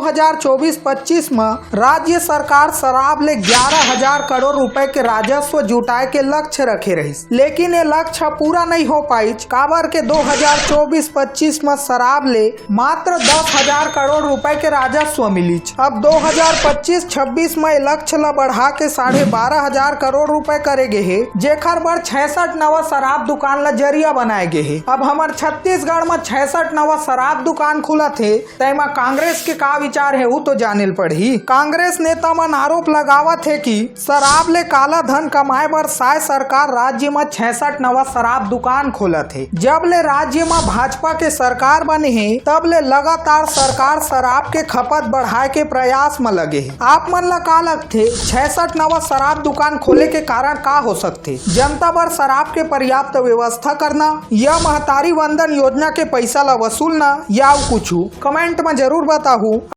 2024-25 में राज्य सरकार शराब ले 11,000 करोड़ रुपए के राजस्व जुटाए के लक्ष्य रखे रही, लेकिन ये लक्ष्य पूरा नहीं हो पाई। काबर के 2024-25 में शराब ले मात्र 10,000 करोड़ रुपए के राजस्व मिली। अब 2025-26 में लक्ष्य ला बढ़ा के 12,500 करोड़ रुपए करे गे है, जेकर बर 66 नवा शराब दुकान ला जरिया बनाए गे है। अब हमार छत्तीसगढ़ में 66 नवा शराब दुकान खुला थे, तैमा कांग्रेस के का विचार है वो तो जानेल पड़ही। कांग्रेस नेता मन आरोप लगावत है कि शराब ले काला धन कमाए बर साय सरकार राज्य में 66 नवा शराब दुकान खोलत है। जब ले राज्य में भाजपा के सरकार बने है, तब ले लगातार सरकार शराब के खपत बढ़ाए के प्रयास में लगे है। आप मन ला का लगथे 66 नवा शराब दुकान खोले के कारण का हो सकथे? जनता बर शराब के पर्याप्त व्यवस्था करना या महतारी वंदन योजना के पैसा ला वसूलना या कुछ? कमेंट में जरूर बताहू।